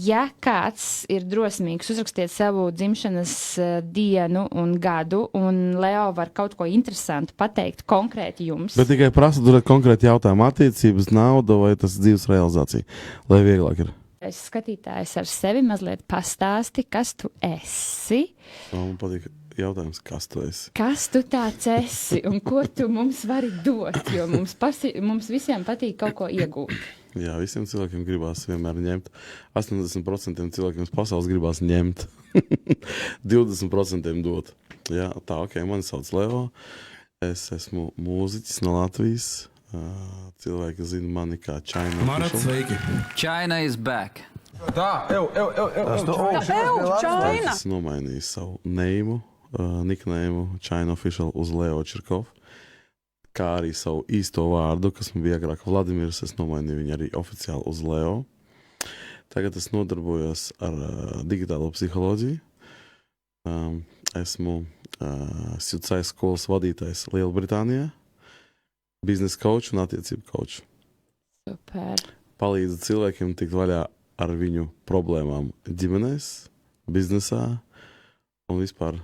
ja kāds ir drosmīgs, uzrakstiet savu dzimšanas dienu un gadu, un Leo var kaut ko interesantu pateikt konkrēti jums. Bet tikai prasa turēt konkrēti jautājumu attiecības, nauda vai tas dzīves realizācija, lai vieglāk ir. Es skatītājs ar sevi mazliet pastāsti, kas tu esi. Man patīk jautājums, kas tu esi. Kas tu tāds esi un ko tu mums vari dot, jo mums visiem patīk kaut ko iegūt. Jā, visiem cilvēkiem gribās vienmēr ņemt. 80% cilvēkiem pasaules gribās ņemt. 20% dot. Jā, tā, ok, mani sauc Leo. Es esmu mūziķis no Latvijas. Cilvēki zina mani kā China. Marat, sveiki. China is back. Tā, China. Es nomainīju savu neimu, nickname China Official uz Leo Čirkov. Kā arī savu īsto vārdu, kas man bija agrāk Vladimirs, es nomainīju viņu arī oficiāli uz Leo. Tagad es nodarbojos ar digitālo psiholoģiju. Esmu Sucai skolas vadītājs Lielbritānijā, biznesa coach un attiecību coach. Super. Palīdzu cilvēkiem tikt vaļā ar viņu problēmām ģimenēs, biznesā un vispār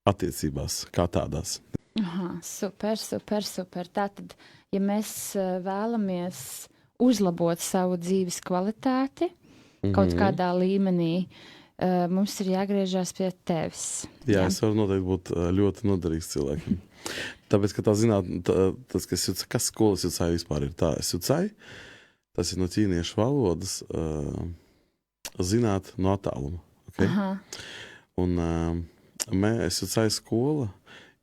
attiecībās kā tādās. Aha, super. Tātad, ja mēs vēlamies uzlabot savu dzīves kvalitāti kaut kādā līmenī, mums ir jāgriežās pie tevis. Jā, es varu noteikti būt ļoti noderīgs cilvēkiem. Tāpēc, ka tā tas, kas skolas Sucai vispār ir tā. Sucai, tas ir no ķīniešu valodas zināt no attāluma. Okay? Aha. Un Sucai skola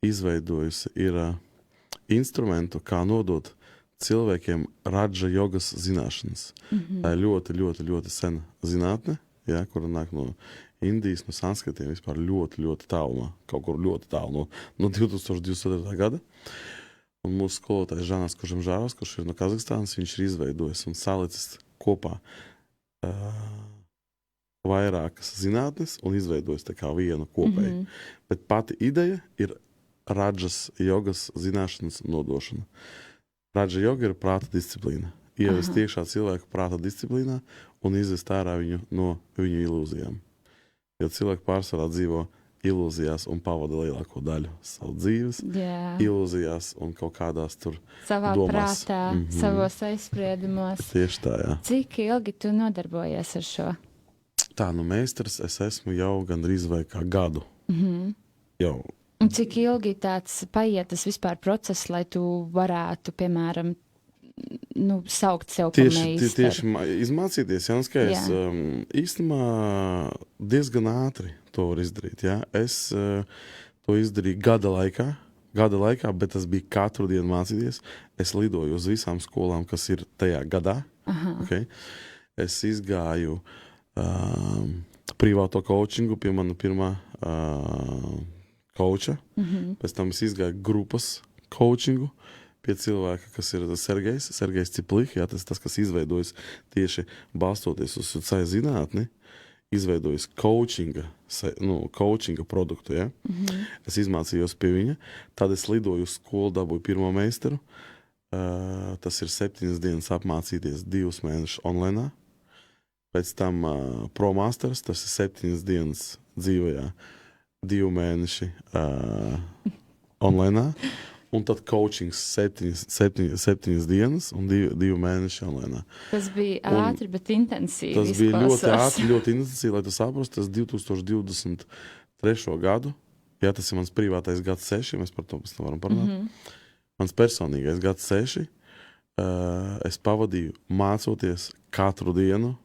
izveidojusi ir instrumentu, kā nodot cilvēkiem radža jogas zināšanas. Tā ir ļoti, ļoti, ļoti sena zinātne, ja, kura nāk no Indijas, no sanskritiem vispār ļoti, ļoti tālumā, kaut kur ļoti tālu no 2024. gada. Un mūsu skolotājs Žanas Kožamžāvs, kurš ir no Kazahstānas, viņš ir izveidojis un salicis kopā vairākas zinātnes un izveidojis tā kā vienu kopēju. Bet pati ideja ir radžas jogas zināšanas nodošana. Radža joga ir prāta disciplīna. Ievest iekšā cilvēku prāta disciplīnā un izvest ārā viņu no viņu ilūzijām. Jo cilvēki pārsvarā dzīvo ilūzijās un pavada lielāko daļu savu dzīves. Jā. Ilūzijās un kaut kādās tur savā domās. Prātā, savos aizspriedumos. Tieši tā, jā. Cik ilgi tu nodarbojies ar šo? Tā, meistars es esmu jau gandrīz vai kā gadu. Jau. Un cik ilgi tāds paiet tas vispār process, lai tu varētu, piemēram, saukt sev par meistaru? Tieši izmācīties, Jānis, ka es īstenībā diezgan ātri to var izdarīt. Ja? Es to izdarīju gada laikā, bet tas bija katru dienu mācīties. Es lidoju uz visām skolām, kas ir tajā gadā. Okay? Es izgāju privāto coachingu pie mana pirmā coacha. Pēc tam es izgāju grupas coachingu pie cilvēka, kas ir Sergejs Ciplih, jā, tas, kas izveidojas tieši balstoties uz Sucai zinātni, izveidojas coachinga produktu, jā. Es izmācījos pie viņa, tad es lidoju uz skolu, dabūju pirmo meistaru, tas ir 7 dienas apmācīties 2 mēnešus online, pēc tam Pro Masters, tas ir 7 dienas dzīvajā, 2 mēneši online, un tad coachings 7 dienas un 2 mēneši online. Tas bija ātri, bet intensīvi. Tas bija ļoti ātri, ļoti intensīvi, lai tu saprastu, tas 2023. gadu, jā, tas ir mans privātais gads 6, mēs par to pēc tam varam parunāt. Mans personīgais gads 6, es pavadīju mācoties katru dienu,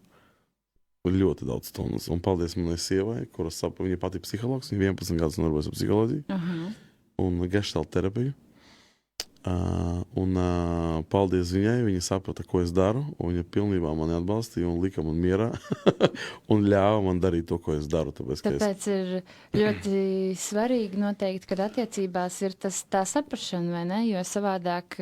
ļoti daudz stundas. Un paldies manai sievai, kuras viņa pati psihologs, viņa 11 gadus nodarbojas ar psiholoģiju un gestalt terapiju. Un paldies viņai, viņa saprata, ko es daru, un viņa pilnībā mani atbalstīja un lika man mierā un ļāva man darīt to, ko es daru. Tāpēc ir ļoti svarīgi noteikti, kad attiecībās ir tā saprašana, vai ne? Jo savādāk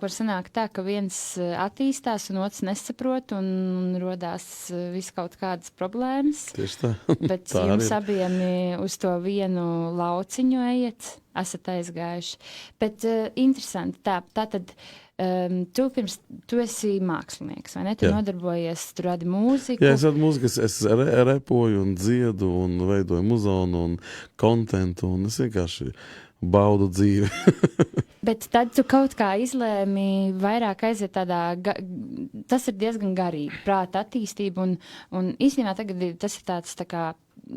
var sanākt tā, ka viens attīstās un otrs nesaprot un rodās viskaut kādas problēmas. Tieši tā. Bet tā jums abiem uz to vienu lauciņu esat aizgājuši. Bet interesanti, tātad Tu esi mākslinieks, vai ne? Tu nodarbojies, tu radi mūziku. Jā, es radu mūziku, es repoju un dziedu un veidoju muzonu un kontentu, un es vienkārši baudu dzīvi. Bet tad tu kaut kā izlēmi vairāk aiziet tādā, tas ir diezgan garīgi, prāta attīstība, un īstenībā tagad tas ir tāds tā kā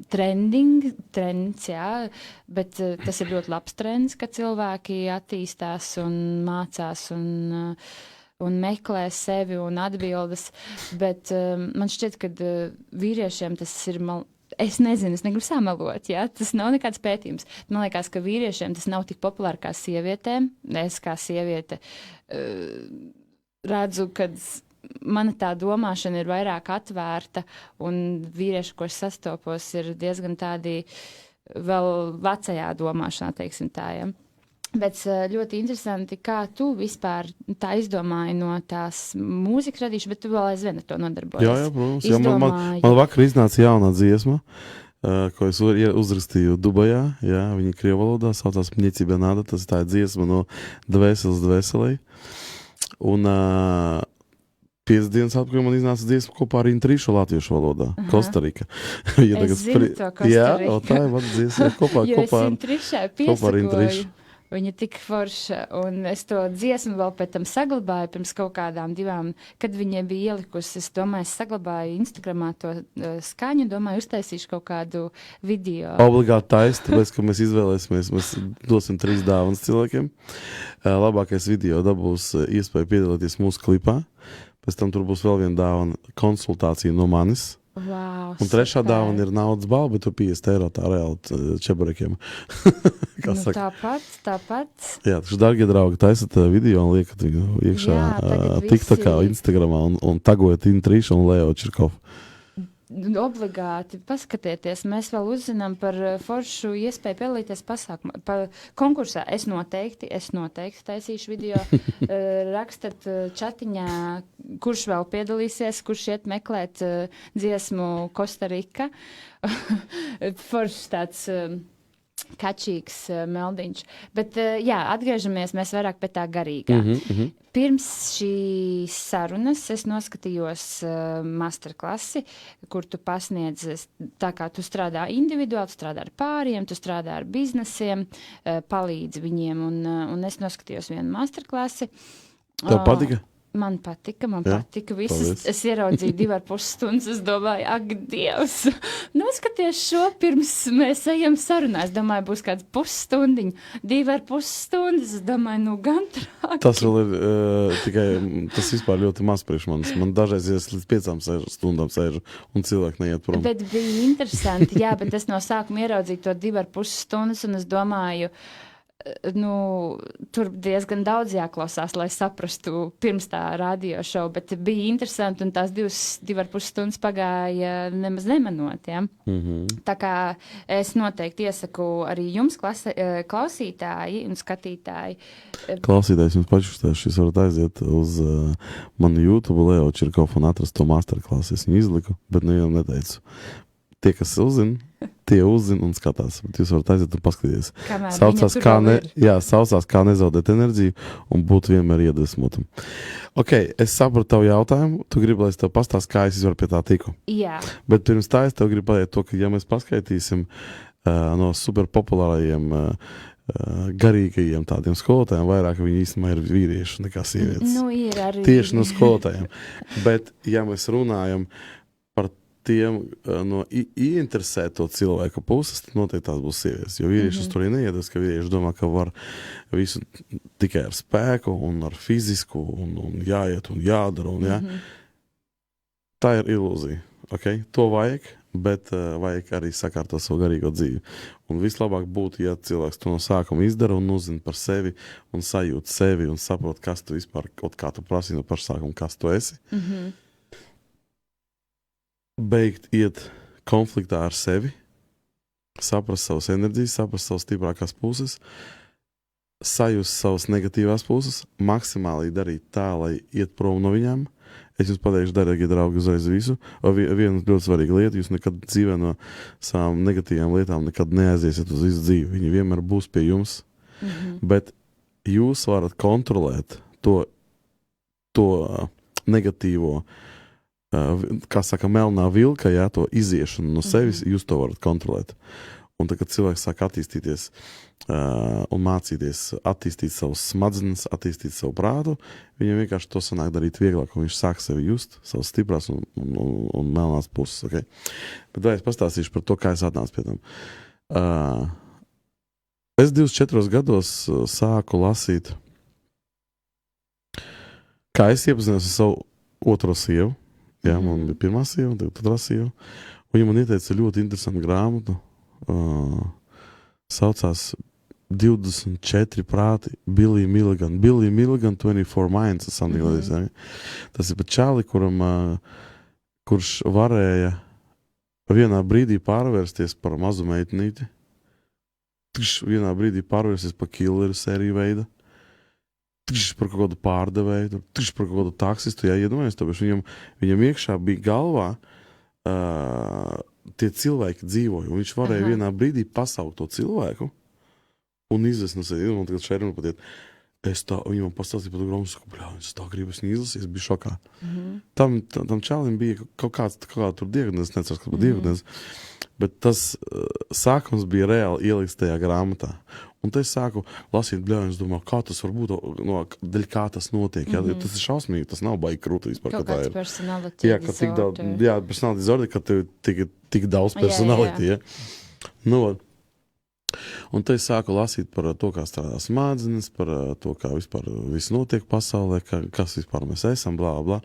trends, jā, bet tas ir ļoti labs trends, ka cilvēki attīstās un mācās un meklē sevi un atbildes, bet man šķiet, ka vīriešiem tas ir, es nezinu, es negribu samelot, ja? Tas nav nekāds pētījums. Man liekas, ka vīriešiem tas nav tik populāri kā sievietēm. Es kā sieviete redzu, ka mana tā domāšana ir vairāk atvērta, un vīrieši, ko es sastopos, ir diezgan tādi vēl vecajā domāšanā, teiksim tā, ja? Bet ļoti interesanti, kā tu vispār tā izdomāji no tās mūzikas radīšu, bet tu vēl aizvien ar to nodarbojies. Jā, protams. Man vakar iznāca jaunā dziesma, ko es uzrakstīju Dubajā. Jā, viņa krievu valodā saucās Mņeci Benāda. Tas tā ir dziesma no dvēseles dvēselē. Un 5 dienas atpakaļ man iznāca dziesma kopā ar Intrišu latviešu valodā. Kostarika. Es zinu to Kostarika. Jā, tā ir man dziesma kopā es Intrišai piesakoju. Viņa tik forša, un es to dziesmu vēl pēc tam saglabāju pirms kaut kādām 2, kad viņa bija ielikusi. Es domāju, es saglabāju Instagramā to skaņu, domāju, uztaisīšu kaut kādu video. Obligāti taisa, tāpēc, ka mēs izvēlēsimies, mēs dosim 3 dāvanas cilvēkiem. Labākais video dabūs iespēju piedalīties mūsu klipā, pēc tam tur būs vēl viena dāvana konsultācija no manis. Wow, un 3. dāvana ir naudas balva, bet tur 50 eiro tā reāli čeburekiem. Tāpat. Jā, taču, dargie draugi, taisat video un liekat viņu iekšā TikTokā, Instagramā un tagojat Intrišu un Leo Čirkovu. Obligāti paskatieties, mēs vēl uzzinām par foršu iespēju piedalīties pasākumā, par konkursā. Es noteikti taisīšu video. Rakstat čatiņā, kurš vēl piedalīsies, kurš iet meklēt dziesmu Kostarika. Foršs tāds kačīgs meldiņš. Bet jā, atgriežamies mēs vairāk pie tā garīgā. Pirms šīs sarunas es noskatījos masterklasi, kur tu pasniedz, tā kā tu strādā individuāli, tu strādā ar pāriem, tu strādā ar biznesiem, palīdzi viņiem, un es noskatījos vienu masterklasi. Tev patika? Man patika visas. Es ieraudzīju 2,5 stundas, es domāju, ak, Dievs, noskaties šo pirms mēs ejam sarunā. Es domāju, būs kāds pusstundiņa, 2,5 stundas, es domāju, gan traki. Tas vēl ir tikai, tas vispār ļoti maz priekš manis. Man dažreiz es līdz 5 stundām sēžu un cilvēki neiet prom. Bet bija interesanti, jā, bet es no sākuma ieraudzīju to 2,5 stundas un es domāju, tur diezgan daudz jāklausās, lai saprastu pirms tā radio šovu, bet bija interesanti un tās 2,5 stundas pagāja nemaz nemanot, ja? Tā kā es noteikti iesaku arī jums, klausītāji un skatītāji. Klausītājs jums pašustās, šis varat aiziet uz manu YouTube Leo Čirkovu un atrast to masterklasu. Es viņu izliku, bet nevienam neteicu. Tie, kas uzzina, tie uzzina un skatās. Bet jūs varat aiziet un paskatīties. Saucās kā nezaudēt enerģiju un būt vienmēr iedvesmotam. Ok, es sapratu tavu jautājumu. Tu gribi, lai es tev pastāstu, kā es vispār pie tā tiku. Jā. Bet pirms tā es tev gribu pateikt to, ka ja mēs paskaitīsim no superpopulārajiem garīgajiem tādiem skolotājiem, vairāk viņi īstenībā ir vīrieši nekā sievietes. Ir arī. Tieši no skolotājiem. Bet ja mēs runājam par tiem no ieinteresēto cilvēku puses, tad noteikti tās būs sievietes. Jo vīrieši tur neiedas, ka vīrieši domā, ka var visu tikai ar spēku un ar fizisku un jāiet un jādara. Tā ir ilūzija. Okay? To vajag, bet vajag arī sakārtot savu garīgo dzīvi. Un vislabāk būtu, ja cilvēks to no sākuma izdara un uzzina par sevi un sajūt sevi un saprot, kas tu vispār, kaut kā tu prasīji no paša sākuma, kas tu esi. Beigt iet konfliktā ar sevi, saprast savas enerģijas, saprast savas stiprākās puses, sajust savas negatīvās puses, maksimāli darīt tā, lai iet prom no viņām. Es jums pateikšu, darbie draugi, uzreiz visu. Viena ļoti svarīga lieta, jūs nekad dzīvē no savām negatīvām lietām nekad neaiziesiet uz visu dzīvi. Viņi vienmēr būs pie jums, bet jūs varat kontrolēt to to negatīvo, kā saka, melnā vilka, jā, to iziešanu no sevis, jūs to varat kontrolēt. Un tad, kad cilvēks sāk attīstīties un mācīties attīstīt savus smadzenes, attīstīt savu prātu, viņam vienkārši to sanāk darīt vieglāk, un viņš sāk sevi just, savas stiprās un melnās puses, okay? Bet vai es pastāstīšu par to, kā es atnācu pie tam. Es 24 gados sāku lasīt, kā es iepazinos ar savu otro sievu. Jā, man bija pirmā sieva, un tagad otrā sieva. Un viņa man ieteica ļoti interesantu grāmatu. Saucās 24 prāti, Billy Milligan, 24 Minds, something like this. Ja? Tas ir pat čāli, kurš varēja vienā brīdī pārvērsties par mazu meitnīti, vienā brīdī pārvērsties par killeru sēriju veidu, par kaut kādu pārdevēju, par kaut kādu taksistu, jā, iedomājies, tāpēc viņam iekšā bija galvā tie cilvēki dzīvoja, un viņš varēja vienā brīdī pasaukt to cilvēku un izvest no sevi. Un tagad šeit runa patiet, viņam pastāstīja par to grāmatu, saku, bļā, es tā gribu, es izlasīju, es biju šokā. Tam čālim bija kaut kāda tur diagnēze, necers, ka diagnēze, bet tas sākums bija reāli ielikts tajā grāmatā. Un te es sāku lasīt, bļā, es domāju, kā tas var būt, daļ kā tas notiek. Jā, tas ir šausmīgi, tas nav baigi krūti vispār, kaut ka tā ir. Kaut kāds personality disorder. Personality disorder, ka tev tik daudz personality, jā. Nu, un te es sāku lasīt par to, kā strādā smadzenes, par to, kā vispār viss notiek pasaulē, kas vispār mēs esam, blā, blā.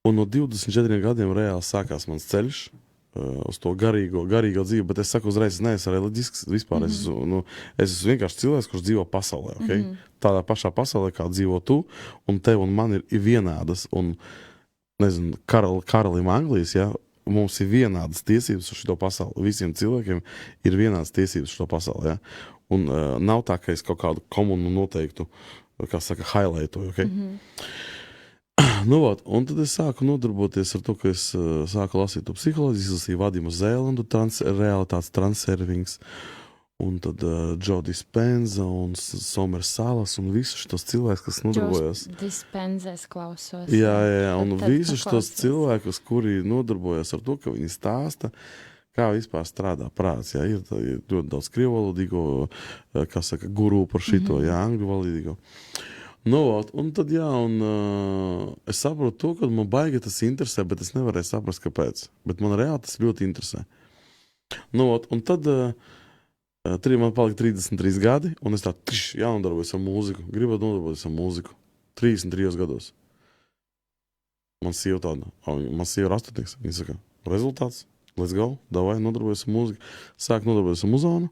Un no 24 gadiem reāli sākās mans ceļš uz to garīgo dzīvi, bet es saku uzreiz, es neesmu reliģisks, vispār es esmu vienkārši cilvēks, kurš dzīvo pasaulē, okay? Tādā pašā pasaulē, kā dzīvo tu, un tev un man ir vienādas, un, nezinu, karalim Anglijas, jā, mums ir vienādas tiesības uz šo pasauli. Visiem cilvēkiem ir vienādas tiesības uz šo pasauli, jā. Un nav tā, ka es kaut kādu komunu noteiktu, kā saka, highlightoju, okay? Nu, un tad es sāku nodarboties ar to, ka es sāku lasīt to psiholoģiju, izlasīju Vadimu Zēlandu, realitātes transervings, un tad Joe Dispenza un Somers Salas un visus šos cilvēkus, kas nodarbojas. Joe Dispenza es klausos. Jā, un visus šos cilvēkus, kuri nodarbojas ar to, ka viņi stāsta, kā vispār strādā prāts. Jā, ir ļoti daudz krievalodīgo, kā saka, guru par šito, jā, angļu valodīgo. Nu, un tad, jā, es saprotu to, ka man baigi tas interesē, bet es nevarēju saprast, kāpēc. Bet man reāli tas ļoti interesē. Nu, un tad man palika 33 gadi, un es tā jānodarbojos ar mūziku. Gribētu nodarboties ar mūziku. 33 gados. Man sieva tāda, man sieva ir 8. Viņa saka, rezultāts, let's go, davai, nodarbojas ar mūziku. Sāk nodarbojas ar muzonu,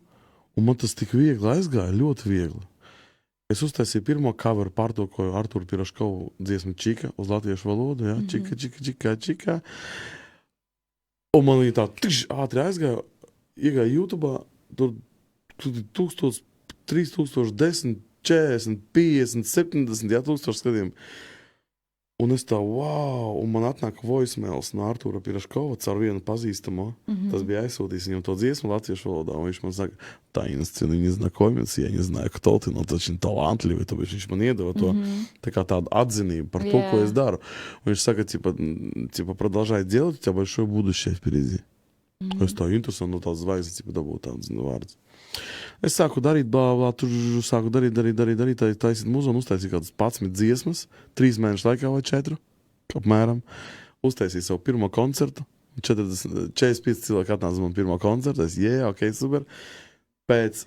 un man tas tik viegli aizgāja, ļoti viegli. Es uztaisīju pirmo coveru pārtulkoju Arturu Piroškovu dziesmu Čika uz latviešu valodu, jā, Čika. Un man viņa tā ātri aizgāja, iegāja YouTube, tur 1000, 3000, 10, 40, 50, 70, jā, 1000 skatiem. Un es tā, wow, un man atnāk voicemails no Artura Piroškova caur vienu pazīstamo. Tas bija aizsūtījis viņam to dziesmu latviešu valodā, un viņš man saka, таинственный незнакомец, я не знаю, кто ты, но ты очень талантливый, tāpēc viņš man iedeva to tā kā tādu atzinību par to, ko es daru. Un viņš saka, типа, продолжай делать, у тебя большое будущее впереди. Es tā interesanti, no tās zvaigznes, dabūt tādas vārdas. Es sāku darīt, tur sāku darīt, taisīt muzonu, uztaisīju kādas 11 dziesmas, 3 mēnešu laikā vai 4, apmēram. Uztaisīju savu pirmo koncertu, 45 cilvēki atnāca man pirmo koncertu, es, ok, super. Pēc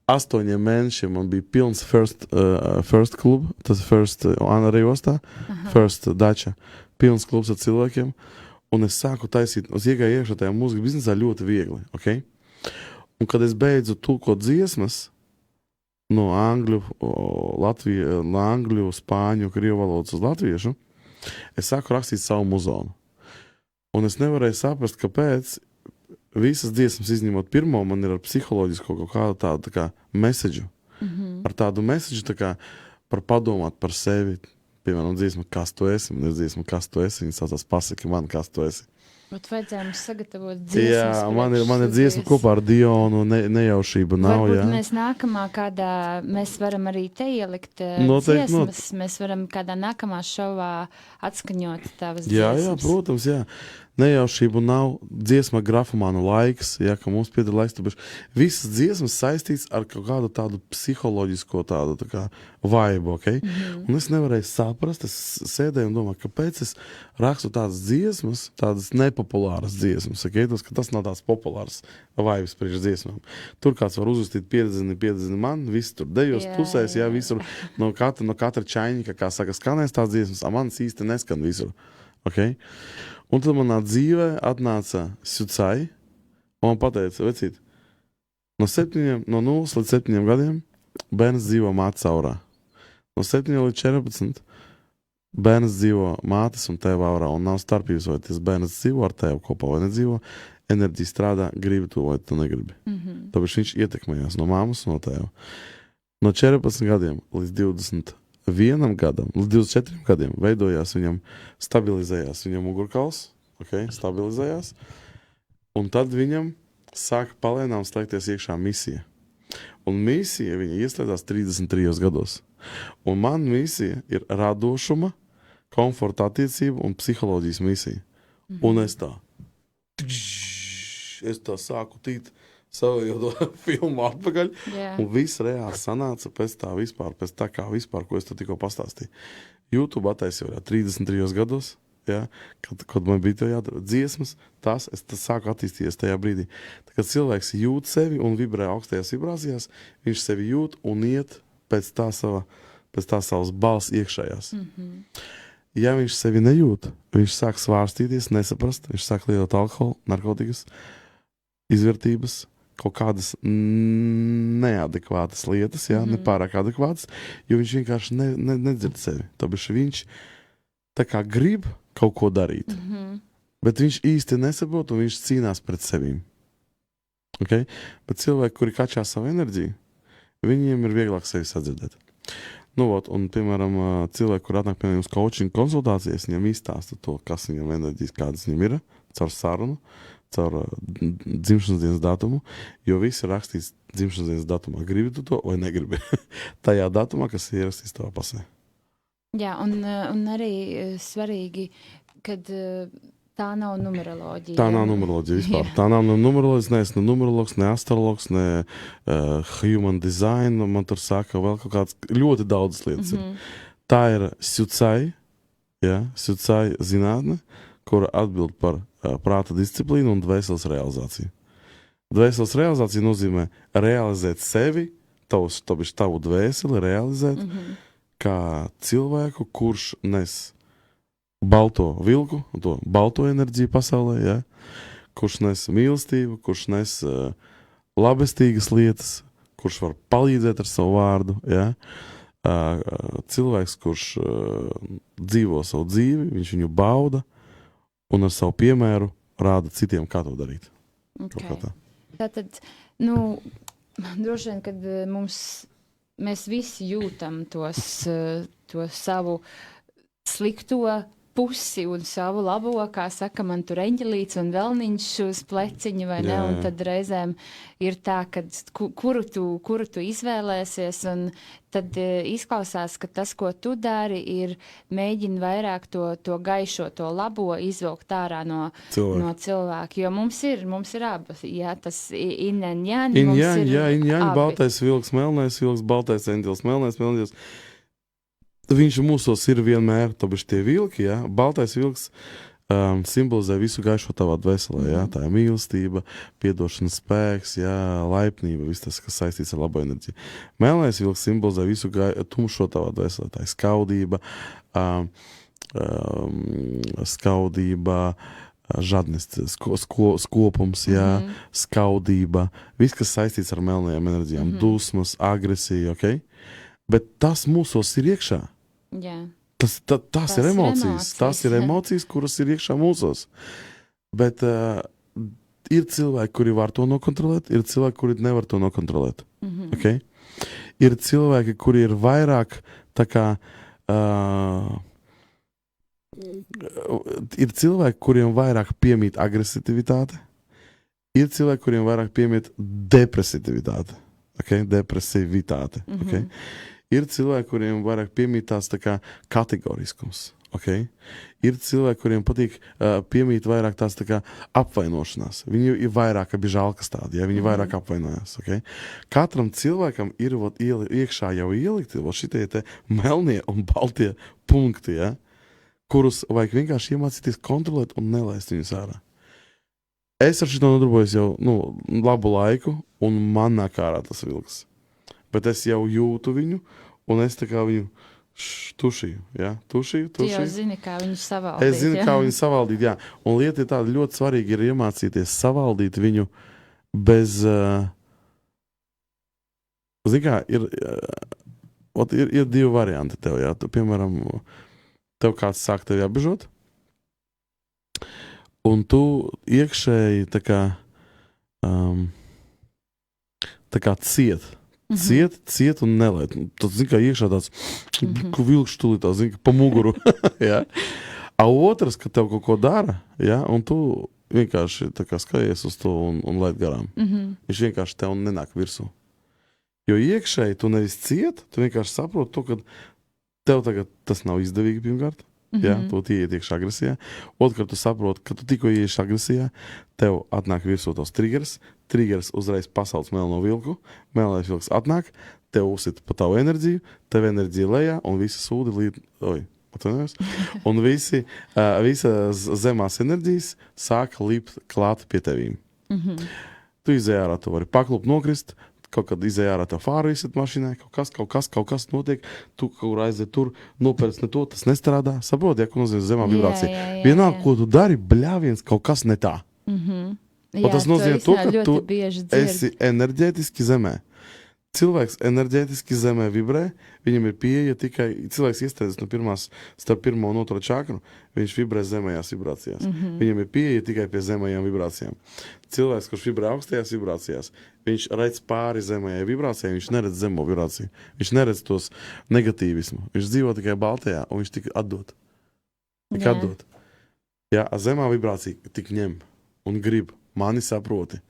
8 mēnešiem man bija pilns first klub, tas first arī ostā, first dača, pilns klubs ar cilvēkiem, un es sāku taisīt, es iegāju iekšā tajā mūzikas biznesā ļoti viegli, ok? Un kad es beidzu tulkot dziesmas no angļu, spāņu, krievu valodas uz latviešu, es sāku rakstīt savu muzonu. Un es nevarēju saprast, kāpēc visas dziesmas izņemot pirmo, man ir ar psiholoģisku kaut kādu tādu tā kā message. Ar tādu message tā kā par padomāt par sevi. Piemēram, dziesma, kas tu esi, man ir dziesma, kas tu esi, viņa saucās pasaki man, kas tu esi. Bet vajadzēja mums sagatavot dziesmas. Jā, man ir dziesma kopā ar Dionu, nejaušība nav, Varbūt jā. mēs nākamā kādā, mēs varam arī te ielikt Noteikti, dziesmas, mēs varam kādā nākamā šovā atskaņot tavas Jā, dziesmas. protams, jā. Nejaušību nav, dziesma grafomānu laiks, ja, ka mums pieder laiks, tāpēc visas dziesmas saistīts ar kaut kādu tādu psiholoģisko tādu tā kā vibe, ok? Un es nevarēju saprast, es sēdēju un domāju, kāpēc es rakstu tādas dziesmas, tādas nepopulāras dziesmas, ok? Ka tas nav tāds populārs vibes priekš dziesmām. Tur kāds var uzvestīt 50 man, visi tur dejos, pusēs, jā, visur, no katra čaiņika, kā saka, skanēs tās dziesmas, a manas īsti neskan visur, ok? Un tad manā dzīvē atnāca Sucai un man pateica, vecīt, no 0 līdz 7 gadiem bērns dzīvo mātes aurā. No 7 līdz 14 bērns dzīvo mātes un tēva aurā un nav starpības, vai tas bērns dzīvo ar tēvu kopā vai nedzīvo, enerģija strādā, gribi to vai tu negribi. Tāpēc viņš ietekmējās no māmas un no tēva. No 14 gadiem līdz 21 gadam, līdz 24 gadiem veidojās viņam, stabilizējās viņam mugurkauls, ok, stabilizējās, un tad viņam sāka palēnām slēgties iekšā misija. Un misija viņa ieslēdzās 33 gados. Un man misija ir radošuma, komforta attiecība un psiholoģijas misija. Un es tā sāku tīt savu jau to filmu atpakaļ, un viss reāli sanāca pēc tā kā vispār, ko es tu tikko pastāstīju. YouTube attaisīju jau 33 gados, ja, kad man bija to jādara dziesmas, es sāku attīstīties tajā brīdī. Tā, kad cilvēks jūt sevi un vibrē augstajās vibrācijās, viņš sevi jūt un iet pēc tā savas balss iekšējās. Ja viņš sevi nejūt, viņš sāk svārstīties, nesaprast, viņš sāk lietot alkoholu, narkotikas, izvērtības, kaut kādas neadekvātas lietas, ja, nepārāk adekvātas, jo viņš vienkārši nedzird sevi. Tāpēc viņš tā kā grib kaut ko darīt, bet viņš īsti nesaprot un viņš cīnās pret sevīm. Okay? Bet cilvēki, kuri kačā savu enerģiju, viņiem ir vieglāk sevi sadzirdēt. Nu, un, piemēram, cilvēki, kur atnāk pie mums coaching konsultācijas, viņam izstāsta to, kas viņam enerģijas, kādas viņam ir, caur sarunu, caur dzimšanas dienas datumu, jo viss ir rakstīts dzimšanas dienas datumā. Gribi tu to vai negribi? Tajā datumā, kas ir ierakstīts tavā pasē. Jā, un arī svarīgi, kad tā nav numeroloģija. Tā nav numeroloģija vispār. Tā nav numeroloģija, neesmu ne numerologs, ne astrologs, ne human design, man tur saka vēl kaut kāds ļoti daudzas lietas ir. Tā ir Sucai, ja, Sucai zinātne, kura atbild par prāta disciplīnu un dvēseles realizāciju. Dvēseles realizācija nozīmē realizēt sevi, tavu dvēseli realizēt, kā cilvēku, kurš nes balto vilku, to balto enerģiju pasaulē, ja? Kurš nes mīlestību, kurš nes labestīgas lietas, kurš var palīdzēt ar savu vārdu, ja? Cilvēks, kurš dzīvo savu dzīvi, viņš viņu bauda, un ar savu piemēru rāda citiem, kā to darīt. Okay. Tātad, droši vien, kad mēs visi jūtam to savu slikto pusi un savu labo, kā saka, man tur eņģelīts un velniņš uz pleciņa, vai ne? Un tad reizēm ir tā, ka kuru tu izvēlēsies, un tad izklausās, ka tas, ko tu dari, ir mēģina vairāk to gaišo, to labo izvilkt ārā no cilvēka. Jo mums ir abas, jā, tas yin-yang, yin-yang, baltais vilks, melnais vilks, baltais eņģelis, melnais eņģelis. Viņš mūsos ir vienmēr, tāpēc tie vilki, ja? Baltais vilks simbolizē visu gaišo tavā dvēselē, ja? Tā ir mīlestība, piedošanas spēks, ja? Laipnība, viss tas, kas saistīts ar labo enerģiju. Melnais vilks simbolizē visu tumšo tavā dvēselē, tā ir skaudība, žadnis, skopums, ja? Skaudība, viss, kas saistīts ar melnajām enerģijām, dusmas, agresija, ok? Bet tas mūsos ir iekšā. Jā. Tas ir emocijas. Tas ir emocijas, kuras ir iekšā mūsos. Bet ir cilvēki, kuri var to nokontrolēt, ir cilvēki, kuri nevar to nokontrolēt. Okay? Ir cilvēki, kuri ir vairāk tā kā ir cilvēki, kuriem vairāk piemīt agresivitāte, ir cilvēki, kuriem vairāk piemīt depresivitāte. Okay? Depresivitāte. Okay? Ir cilvēki, kuriem vairāk piemīt tās tā kā kategoriskums. Okay? Ir cilvēki, kuriem patīk piemīt vairāk tās tā kā apvainošanās. Viņi ir vairāk abi žēlkas tādi, ja viņi vairāk apvainojās. Okay? Katram cilvēkam ir iekšā jau ielikti šitie te melnie un baltie punkti, ja? Kurus vajag vienkārši iemācīties kontrolēt un nelaist viņus ārā. Es ar šito nodarbojos jau labu laiku, un man nāk ārā tas vilks. Bet es jau jūtu viņu, un es tā kā viņu tušīju, ja? Tušīju. Tu jau zini, kā viņu savaldīt. Es zinu, kā viņu savaldīt, jā. Un lieta ir tāda ļoti svarīga, ir iemācīties savaldīt viņu bez... Zini kā, ir divi varianti tev, jā. Tu, piemēram, tev kāds sāk tevi apbežot, un tu iekšēji tā kā ciet un nelaid. Tas, zini, kā iekšā tāds, ka vilkš tulīt, zini, ka pa muguru. Ja? A otrs, ka tev kaut ko dara, ja? Un tu vienkārši tā kā skaties uz to un laid garām. Viņš vienkārši tev nenāk virsū. Jo iekšēji tu nevis ciet, tu vienkārši saproti to, ka tev tagad tas nav izdevīgi pirmkārt. Ja, tu ieiet iekšā agresijā. Otrkārt, tu saproti, ka tu tikko ieieš agresijā, tev atnāk virsū tos triggers uzreiz pasaules melno vilku, melnais vilks atnāk, tev uzsit pa tavu enerģiju, tev enerģija lejā, un visi sūdi un visas zemās enerģijas sāka lipt klāt pie tevīm. Tu izēj ārā, tu vari paklupt, nokrist, kaut kad izēj ārā tev fāru izsit mašīnai, kaut kas notiek, tu kaut aiziet tur, nopērc ne to, tas nestrādā. Saproti, ja, ko nozīmē zemā vibrācija. Vienalga, ko tu dari, bļāviens, kaut kas ne tā. Un tas nozīmē to, ka tu esi enerģētiski zemē. Cilvēks enerģētiski zemē vibrē, viņam ir pieeja tikai, cilvēks iestēdzas no starp pirmo un otro čakru, viņš vibrē zemējās vibrācijās. Viņam ir pieeja tikai pie zemējām vibrācijām. Cilvēks, kurš vibrē augstajās vibrācijās, viņš redz pāri zemējai vibrācijai, viņš neredz zemo vibrāciju. Viņš neredz tos negatīvismu. Viņš dzīvo tikai baltajā, un viņš tik atdod. Tik atdod. Jā, zemā vibrācija tik ņem un grib. Mani saproti.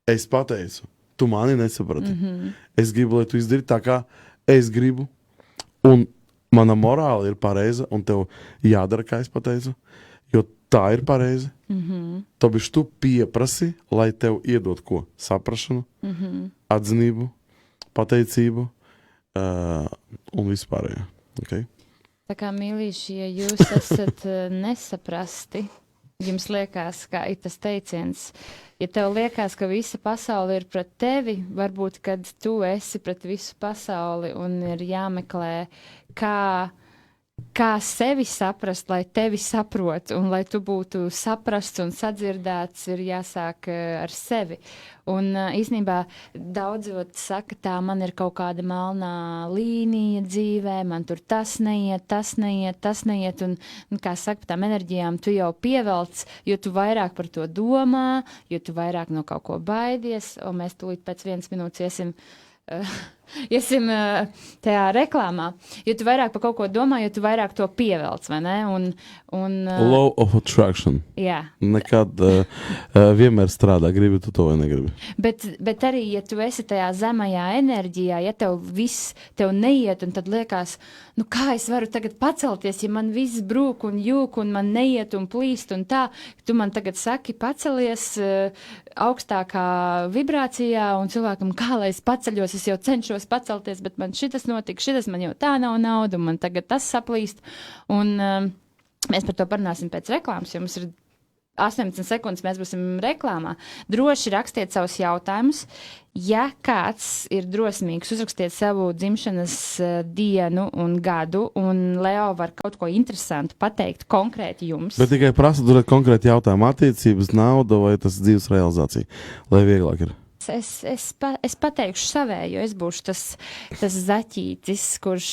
Es pateicu. Tu mani nesaprati. Es gribu, lai tu izdari tā, kā es gribu, un mana morāla ir pareiza, un tev jādara, kā es pateicu, jo tā ir pareiza. Tāpēc tu pieprasi, lai tev iedod ko? Saprašanu, atzinību, pateicību un vispārējo. Okay? Tā kā, mīlīši, ja jūs esat nesaprasti, jums liekas, kā ir tas teiciens, ja tev liekas, ka visa pasaule ir pret tevi, varbūt, kad tu esi pret visu pasauli un ir jāmeklē, kā sevi saprast, lai tevi saprot, un lai tu būtu saprasts un sadzirdēts, ir jāsāk ar sevi. Un īstenībā daudzot saka, tā man ir kaut kāda melnā līnija dzīvē, man tur tas neiet, un kā saka, par tām enerģijām tu jau pievelc, jo tu vairāk par to domā, jo tu vairāk no kaut ko baidies, un mēs tūlīt pēc 1 minūtes iesim tajā reklāmā, jo tu vairāk par kaut ko domā, jo tu vairāk to pievelc, vai ne? Law of attraction. Jā. Nekad vienmēr strādā, gribi tu to vai negribi. Bet arī, ja tu esi tajā zemajā enerģijā, ja tev neiet, un tad liekas, nu kā es varu tagad pacelties, ja man viss brūk un jūk, un man neiet un plīst, un tā, tu man tagad saki, pacelies augstākā vibrācijā, un cilvēkam, kā lai es paceļos, es jau cenšos pacelties, bet man šitas notika, šitas man jau tā nav nauda, un man tagad tas saplīst, un mēs par to parunāsim pēc reklāmas, jo mums ir 18 sekundes, mēs būsim reklāmā. Droši rakstiet savus jautājumus. Ja kāds ir drosmīgs, uzrakstiet savu dzimšanas dienu un gadu, un Leo var kaut ko interesantu pateikt konkrēti jums. Bet tikai prasa turēt konkrēti jautājumu, attiecības, nauda vai tas dzīves realizācija, lai vieglāk ir. Es pateikšu savēju, es būšu tas zaķītis, kurš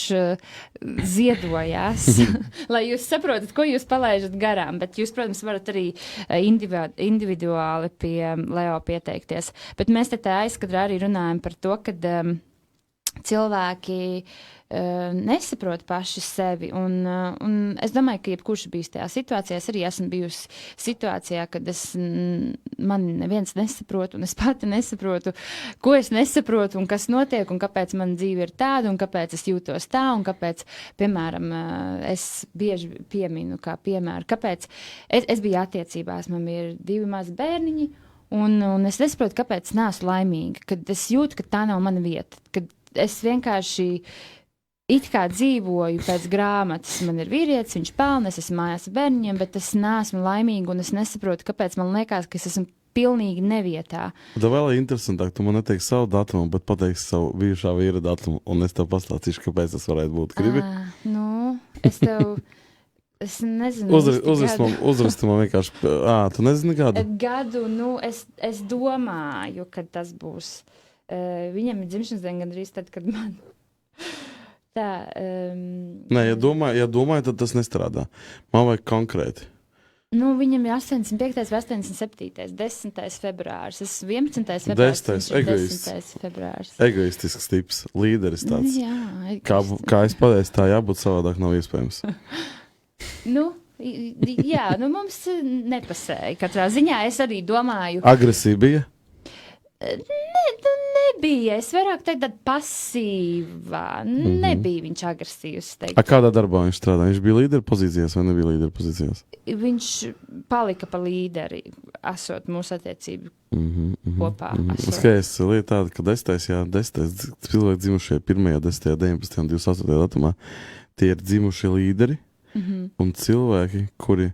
ziedojās, lai jūs saprotat, ko jūs palaižat garām, bet jūs, protams, varat arī individuāli pie Leo pieteikties. Bet mēs te aizkadrā arī runājam par to, kad cilvēki nesaprot paši sevi. Un es domāju, ka jebkurš bijis tajā situācijā, es arī esmu bijusi situācijā, kad man neviens nesaprot, un es pati nesaprotu, ko es nesaprotu, un kas notiek, un kāpēc man dzīve ir tāda, un kāpēc es jūtos tā, un kāpēc, piemēram, es bieži pieminu, kā piemēru, kāpēc es biju attiecībās, man ir 2 mazi bērniņi, un es nesaprotu, kāpēc neesmu laimīga, kad es jūtu, ka tā nav mana vieta, kad es vienkārši it kā dzīvoju pēc grāmatas, man ir vīrietis, viņš pelna, es esmu mājās ar bērniņiem, bet es neesmu laimīga, un es nesaprotu, kāpēc man liekas, ka es esmu pilnīgi nevietā. Tā vēl ir interesantāk, tu man neteiksi savu datumu, bet pateiksi savu bijušā vīra datumu, un es tev pastāstīšu, kāpēc tas varētu būt. Gribi? Es tev... Es nezinu, uzrakstu man vienkārši. Tu nezini gadu? Gadu, es domāju, ka tas būs. Viņam ir dzimšanas diena gandrīz tad, kad man... Tā, Nē, ja domāju, tad tas nestrādā. Man vajag konkrēti. Viņam ir 85. vai 87. 10. februāris. Es 11. februāris. 10. februāris. Egoistisks tips, līderis tāds. Jā, kā es pateicu, tā jābūt savādāk nav iespējams. Mums nepasēja. Katrā ziņā es arī domāju. Agresija bija? Nebija. Es vairāk tāda pasīvā. Nebija viņš agresīvs. Kādā darbā viņš strādā? Viņš bija līdera pozīcijās vai nebija līdera pozīcijās? Viņš palika pa līderi, esot mūsu attiecību kopā. Skaista lieta tāda, ka 10. cilvēki dzimušie 1., 10., 19. un 28. datumā, tie ir dzimušie līderi un cilvēki, kuri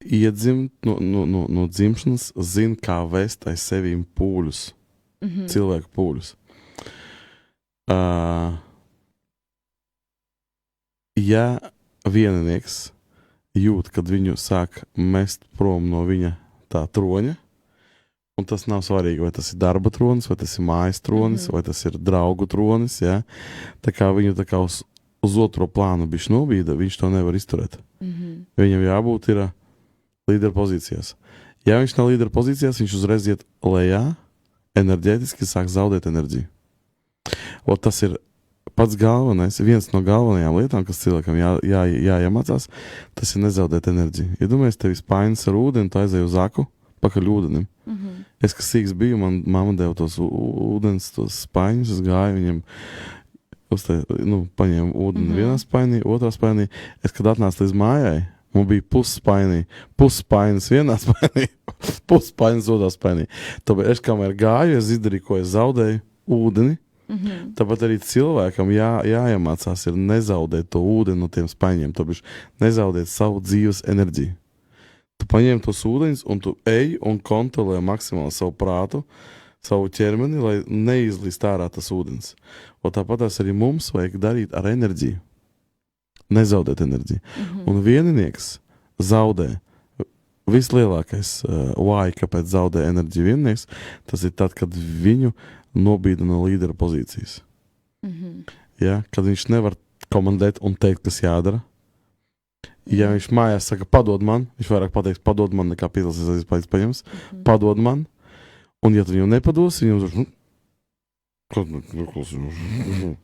iedzimt no dzimšanas, zina, kā vēst aiz sevīm pūļus. Cilvēku pūļus. Ja vieninieks jūt, kad viņu sāk mest prom no viņa tā troņa, un tas nav svarīgi, vai tas ir darba tronis, vai tas ir mājas tronis, vai tas ir draugu tronis, ja? Tā kā viņu tā kā uz otro plānu bišķi nobīda, viņš to nevar izturēt. Viņam jābūt ir līdera pozīcijās. Ja viņš nav līdera pozīcijās, viņš uzreiz iet lejā, enerģētiski sāk zaudēt enerģiju. Un tas ir pats galvenais, viens no galvenajām lietām, kas cilvēkam jāiemācās, tas ir nezaudēt enerģiju. Ja domājies, tevi spainis ar ūdeni, tu aizēji uz aku, pakaļ ūdenim. Es, kas sīks biju, man mamma deva tos ūdens, tos spaiņus, es gāju viņam, paņēmu ūdeni vienā spainī, otrā spainī. Es, kad atnācu līdz mājai, man bija pusspainis vienā spainī, pusspainis otrā spainī. Tāpēc es, kamēr gāju, es izdarīju, ko es zaudēju ūdeni. Tāpat arī cilvēkam jāiemācās ir nezaudēt to ūdeni no tiem spaiņiem. Tāpēc nezaudēt savu dzīves enerģiju. Tu paņem tos ūdeņus un tu ej un kontrolē maksimāli savu prātu, savu ķermeni, lai neizlīst ārā tas ūdens. Un tāpat arī mums vajag darīt ar enerģiju. Nezaudēt enerģiju. Un vieninieks zaudē vislielākais vāji, kāpēc zaudē enerģiju vieninieks, tas ir tad, kad viņu nobīda no līdera pozīcijas. Ja? Kad viņš nevar komandēt un teikt, kas jādara. Ja viņš mājās saka, padod man, viņš vairāk pateiks, padod man, nekā piedalīsies aiz paņems, padod man, un ja tu viņu nepados, viņam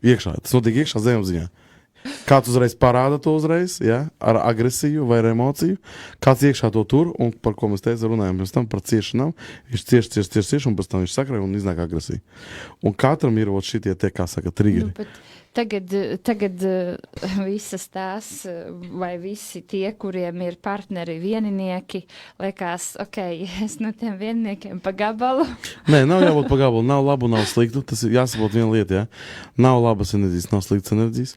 iekšā, tas notiek iekšā zemapziņā. Kāds uzreiz parāda to uzreiz, ja, ar agresiju vai ar emociju, kāds iekšā to tur, un par ko mēs teicu runājam pēc tam, par ciešanām, viņš cieš, un pēc tam viņš sakrē un iznāk agresija. Un katram ir šitie tie, kā saka, triggeri. Tagad visas tās, vai visi tie, kuriem ir partneri vieninieki, liekas, es no tiem vieniniekiem pa gabalu. Nē, nav jābūt pa gabalu, nav labu, nav sliktu, tas ir jāsaprot viena lieta, ja. Nav labas enerģijas, nav sliktas enerģijas.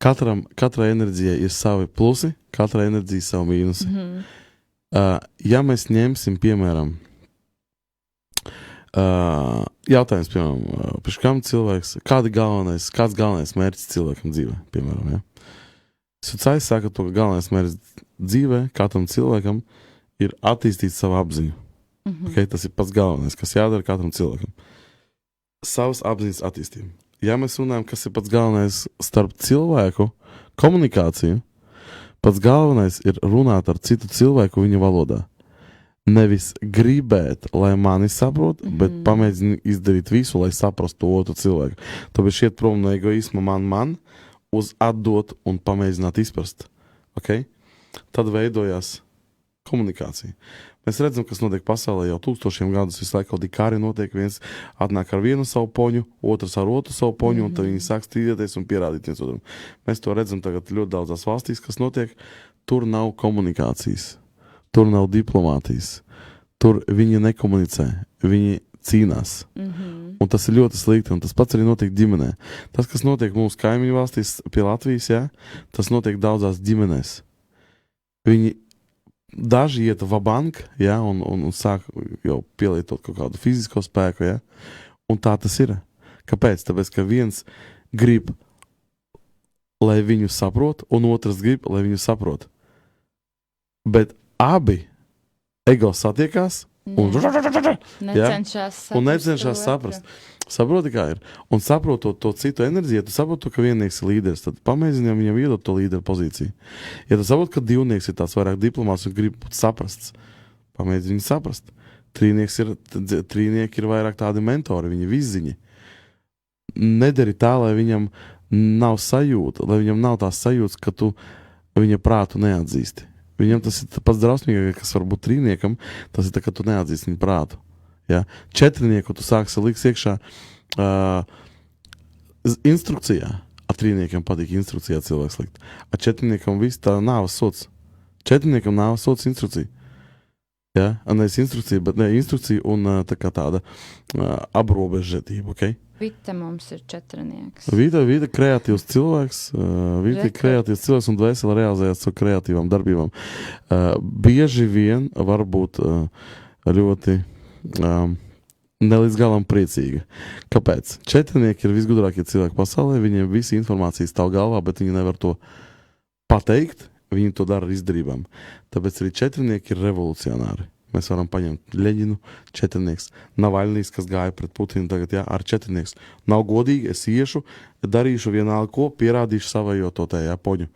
Katrai enerģijai ir savi plusi, katrai enerģijai savi mīnusi. Ja mēs ņemsim, piemēram, jautājums, piemēram, pēc kam cilvēks, kāds galvenais mērķis cilvēkam dzīvē, piemēram, ja? Sucais saka to, ka galvenais mērķis dzīvē katram cilvēkam ir attīstīt savu apziņu. Tas ir pats galvenais, kas jādara katram cilvēkam. Savas apziņas attīstību. Ja mēs runājam, kas ir pats galvenais starp cilvēku komunikāciju, pats galvenais ir runāt ar citu cilvēku viņa valodā. Nevis gribēt, lai mani saprot, bet pamēģini izdarīt visu, lai saprastu otru cilvēku. Tāpēc iet prom no egoisma man, uz atdot un pamēģināt izprast. Okay? Tad veidojās komunikācija. Mēs redzam, kas notiek pasaulē jau tūkstošiem gadus, visu laiku kaut kā arī notiek, viens atnāk ar vienu savu poņu, otrs ar otru savu poņu, un tad viņi sāk strīdēties un pierādīt viens otram. Mēs to redzam tagad ļoti daudzās valstīs, kas notiek. Tur nav komunikācijas, tur nav diplomātijas, tur viņi nekomunicē, viņi cīnās. Un tas ir ļoti slikti, un tas pats arī notiek ģimenē. Tas, kas notiek mūsu kaimiņu valstīs pie Latvijas, jā, tas notiek daudzās ģimenēs. Viņi daži iet vabank, ja, un sāk jau pielietot kaut kādu fizisko spēku, ja, un tā tas ir. Kāpēc? Tāpēc, ka viens grib, lai viņu saprot, un otrs grib, lai viņu saprot. Bet abi ego satiekās un necenšas saprast. Saproti, kā ir. Un saprotot to citu enerģiju, ja tu saproti, ka viennieks ir līderis, tad pamēģini viņam iedot to līderu pozīciju. Ja tu saproti, ka divnieks ir tāds vairāk diplomāts un grib būt saprasts, pamēģini viņu saprast. Trīnieki ir vairāk tādi mentori, viņi viziņi. Nedari tā, lai viņam nav sajūta, lai viņam nav tās sajūtas, ka tu viņa prātu neatzīsti. Viņam tas ir pats drausmīgākais, kas var būt trīniekam, tas ir tā, ka tu neatzīsti viņu prātu. Ja? Četrnieku tu sāksi liks iekšā instrukcijā. Ar trīniekiem patīk instrukcijā cilvēks likt. Ar četrniekam viss tā nāvas sots. Četrniekam nāvas sots instrukcija. Ja? Nevis instrukcija, bet ne instrukcija un tā kā tāda aprobežotība, ok? Vita mums ir četrnieks. Vita kreatīvs cilvēks. Vita ir kreatīvs cilvēks un dvēseli realizējās ar kreatīvām darbībām. Bieži vien var būt ļoti nelīdz galam priecīga. Kāpēc? Četrnieki ir visgudrākie cilvēki pasaulē, viņiem visi informācija stāv galvā, bet viņi nevar to pateikt, viņi to dara ar izdarībām. Tāpēc arī četrnieki ir revolucionāri. Mēs varam paņemt Ļeņinu, četrnieks, Navaļnijs, kas gāja pret Putinu tagad, jā, ar četrnieks. Nav godīgi, es iešu, darīšu vienalga ko, pierādīšu savajo to tajā poņu.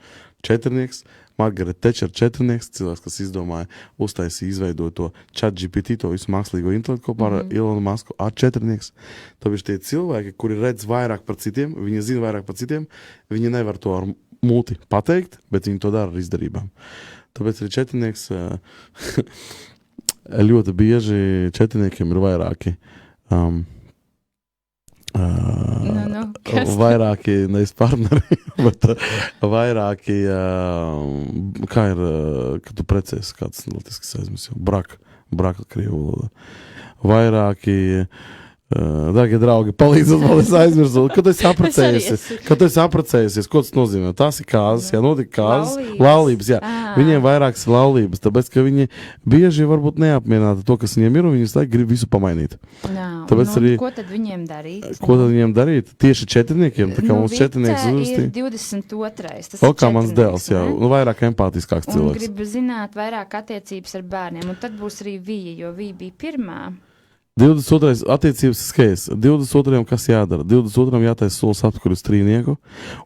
Četrnieks, Margaret Thatcher četrnieks, cilvēks, kas izdomāja, uztaisīja, izveidoja to ChatGPT, to visu mākslīgo intelektu kopā ar Elonu Musku, ar četrnieks. Tāpēc tie cilvēki, kuri redz vairāk par citiem, viņi zina vairāk par citiem, viņi nevar to ar muti pateikt, bet viņi to dara ar izdarībām. Tāpēc arī četrnieks ļoti bieži četrniekiem ir vairāki vairāki, nevis partneri, bet vairāki, kā ir, kad tu precies, kāds latviešu aizmirst jau, braka krievu valoda. Vairāki, dārgie draugi, palīdzot, man es aizmirsu, kad esi apprecējusies, ko tas nozīmē? Tās ir kāzas, jā, notika kāzas, laulības, jā. Viņiem vairākas ir laulības, tāpēc, ka viņi bieži varbūt neapmierināti to, kas viņiem ir, un viņi laiku grib visu pamainīt. Tāpēc arī, ko tad viņiem darīt? Ko tad viņiem darīt? Tieši četrniekiem, tā kā mums četrnieks uzrastīja. Ir 22. Tas ir kā mans dēls, jā, un vairāk empātiskāks cilvēks. Un grib zināt vairāk attiecības ar bērniem, un tad būs arī Vija, jo Vija bija pirmā. 22. attiecības skēs. 22. kas jādara? 22. jātaisa solis atpakaļ uz trīnieku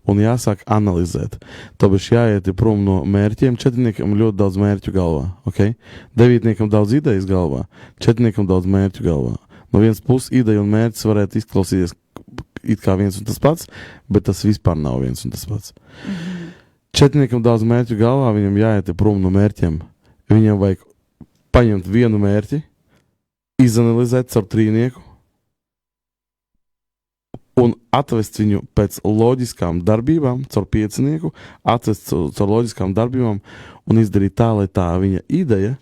un jāsāk analizēt. Tāpēc jāiet prom no mērķiem. Četrniekam ļoti daudz mērķu galvā. Okay? Devītniekam daudz idejas galvā. Četrniekam daudz mērķu galvā. No vienas puses ideja un mērķis varētu izklausīties it kā viens un tas pats, bet tas vispār nav viens un tas pats. Četrniekam daudz mērķu galvā, viņam jāiet prom no mērķiem. Viņam vajag paņemt vienu mērķi, izanalizēt caur trīnieku un atvest viņu pēc loģiskām darbībām, caur piecinieku, atvest caur loģiskām darbībām un izdarīt tā, lai tā viņa ideja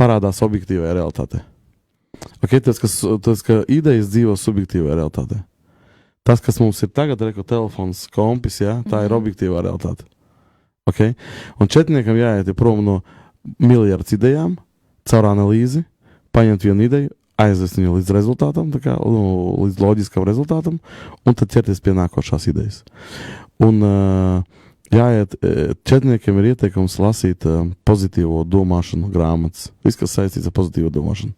parādās objektīvajā realitātē. Okay, tas, ka idejas dzīvo subjektīvajā realitātē. Tas, kas mums ir tagad, reko telefons, kompis, jā, tā ir objektīvā realitāte. Okay? Un četrniekam jāiet prom no miljards idejām, caur analīzi, paņemt vienu ideju, aizvest viņu līdz rezultātam, tā kā, līdz loģiskam rezultātam, un tad ķerties pie nākošās idejas. Un jāiet, četrniekiem ir ieteikums lasīt pozitīvo domāšanu grāmatas. Viss, kas saistīts ar pozitīvo domāšanu.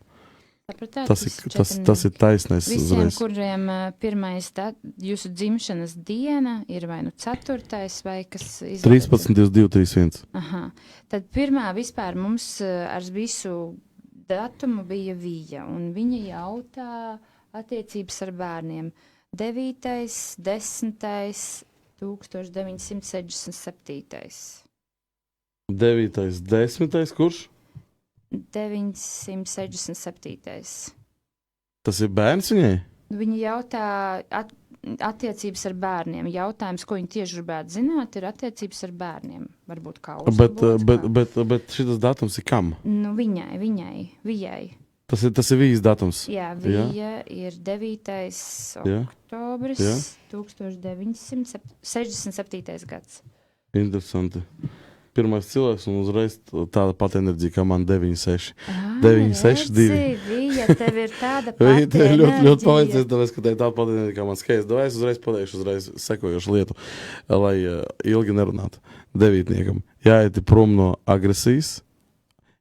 Tas ir taisnais visiem, uzreiz. kuriem pirmais jūsu dzimšanas diena ir vai nu 4. vai kas izvēlēts? 13, 22, 31. Aha. Tad pirmā vispār mums ar visu datumu bija Vija, un viņa jautā attiecības ar bērniem. 9., 10., 1967. 9., 10., kurš? 967. Tas ir bērns viņai? Viņa jautā attiecības ar bērniem. Jautājums, ko viņa tieši gribētu zināt, ir attiecības ar bērniem. Varbūt kā uzlabots. Bet šis datums ir kam? Nu, Vijai. Tas ir Vijas datums. Jā, Vija ir 9. oktobris, 1967. gads. Interesanti. Pirmais cilvēks un uzreiz tāda pati enerģija, kā man 9,6. 9,62. Vija, tev ir tāda pati enerģija. Ļoti palīdzies, enerģija. tāpēc, ka tā ir tāda pati enerģija, kā man skaits. Es uzreiz pateikšu, sekojošu lietu, lai ilgi nerunātu. 9. Jāiet prom no agresijas,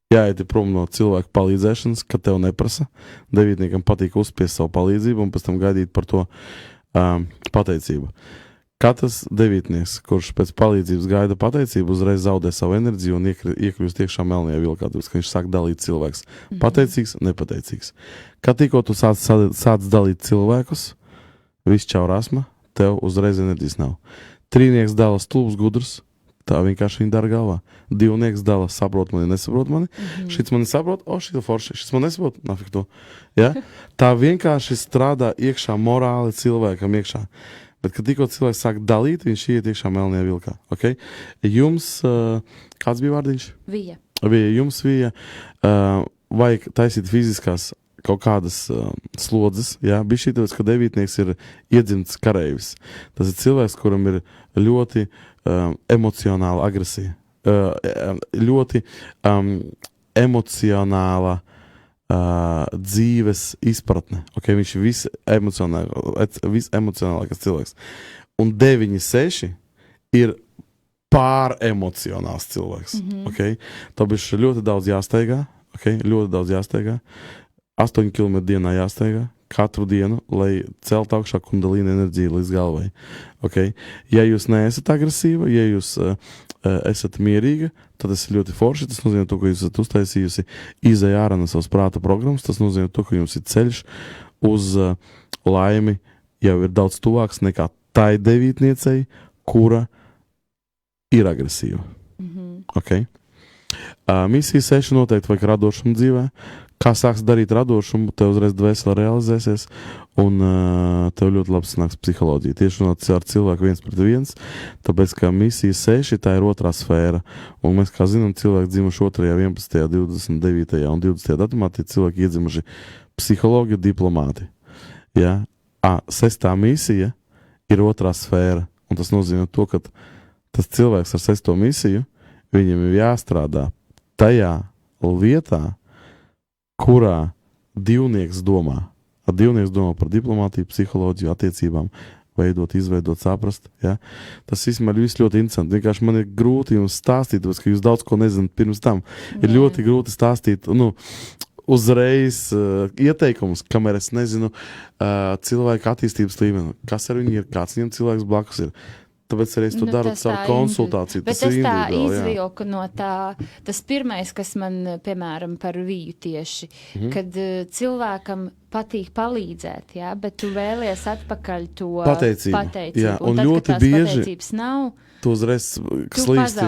jāiet prom no cilvēku palīdzēšanas, kad tev neprasa. 9. patīk uzspiest savu palīdzību un pēc tam gaidīt par to pateicību. Katrs 9, kurš pēc palīdzības gaida pateicību, uzreiz zaudē savu enerģiju un iekļūst iekšā melnajā vilkā, tāpēc, ka viņš sāk dalīt cilvēkus. Pateicīgs, nepateicīgs. Kad tikko tu sāc dalīt cilvēkus, viss čaurāsma, tev uzreiz enerģijas nav. 3 dala stulbs gudrs, tā vienkārši viņa dara galvā. 2 dala saprot mani, nesaprot mani. Šis mani saprot, šis ir forši, šis man nesaprot, nafik to. Ja? Tā vienkārši strādā iekšā morāli cilvēkam iekšā. Bet, kad tikko cilvēks sāk dalīt, viņš iet iekšā melnajā vilkā. Okay? Jums, kāds bija vārdiņš? Vija. Jums bija vajag taisīt fiziskās kaut kādas slodzes. Jā? Bija šī tāpēc, ka 9 ir iedzimts kareivis. Tas ir cilvēks, kuram ir ļoti emocionāla agresija. Ļoti emocionāla dzīves izpratne. Okay? Viņš ir visemocionālākais cilvēks. Un 9,6 ir pāremocionāls cilvēks. Okay? Tāpēc ļoti daudz jāsteigā. Okay? Ļoti daudz jāsteigā. 8 km dienā jāsteigā. Katru dienu, lai celt augšā kundalīna enerģiju līdz galvai. Okay? Ja jūs neesat agresīva, ja jūs esat mierīga, tad tas ir ļoti forši. Tas nozīmē to, ka jūs esat uztaisījusi izēj ārā no savas prāta programmas. Tas nozīmē to, ka jums ir ceļš uz laimi jau ir daudz tuvāks nekā tai 9, kura ir agresīva. Okay? Misija 6 noteikti vajag radošumu dzīvē. Kā sāks darīt radošumu, tev uzreiz dvēsele realizēsies, un tev ļoti labi sanāks psiholoģija. Tieši runāt ar cilvēku 1:1, tāpēc, ka misija 6 tā ir otrā sfēra, un mēs, kā zinām, cilvēki dzimuši 2., 11., 29. un 20. datumā, tie cilvēki iedzimuši psihologi, diplomāti. Ja? 6. misija ir otrā sfēra, un tas nozīmē to, ka tas cilvēks ar 6. misiju, viņam ir jāstrādā tajā vietā, kurā 2 domā. 2 domā par diplomātiju, psiholoģiju, attiecībām, izveidot, saprast. Ja? Tas īstenībā ir viss ļoti interesanti. Vienkārši man ir grūti jums stāstīt, ka jūs daudz ko nezināt pirms tam. Ir ļoti grūti stāstīt, uzreiz ieteikumus, kamēr es nezinu cilvēku attīstības līmeni. Kas ar viņu ir, kāds viņam cilvēks blakus ir. Tāpēc arī es to daru caur konsultāciju. Bet es tā izvilku no tā, tas pirmais, kas man, piemēram, par Viju tieši, kad cilvēkam patīk palīdzēt, jā, bet tu vēlies atpakaļ to pateicību. Jā, un tad, ļoti bieži pateicības nav, tu uzreiz slīsti,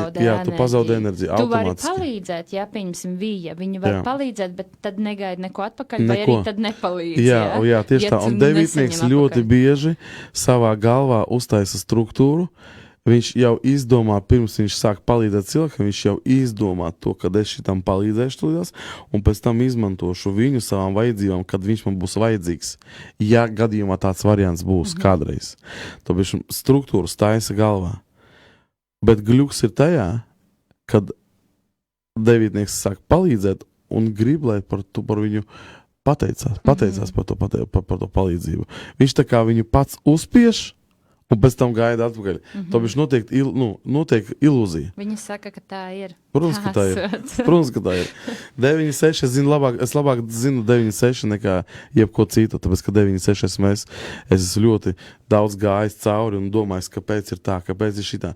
tu pazaudē enerģiju. Tu vari palīdzēt, jā, pieņemsim Vija. Viņa var palīdzēt, bet tad negaida neko atpakaļ, vai arī tad nepalīdz. Jā, tieši tā. Un 9 ļoti bieži savā galvā uztaisa struktūru. Viņš jau izdomā, pirms viņš sāk palīdzēt cilvēkam, viņš jau izdomā to, kad es šitam palīdzēšu tūlīdās, un pēc tam izmantošu viņu savām vajadzībām, kad viņš man būs vajadzīgs. Ja gadījumā tāds variants būs kādreiz. Tāpēc struktūras taisa galvā. Bet gļuks ir tajā, kad 9 sāk palīdzēt un grib, lai par viņu pateicās par to palīdzību. Viņš tā kā viņu pats uzspiež un pēc tam gaida atpakaļ. Tāpēc notiek ilūzija. Viņa saka, ka tā ir. Protams, ka tā ir. Protams, ka tā ir. 9,6 es labāk zinu 9,6 nekā jebko citu, tāpēc, ka 9,6 es esmu ļoti daudz gājis cauri un domājis, kāpēc ir tā, kāpēc ir šitā.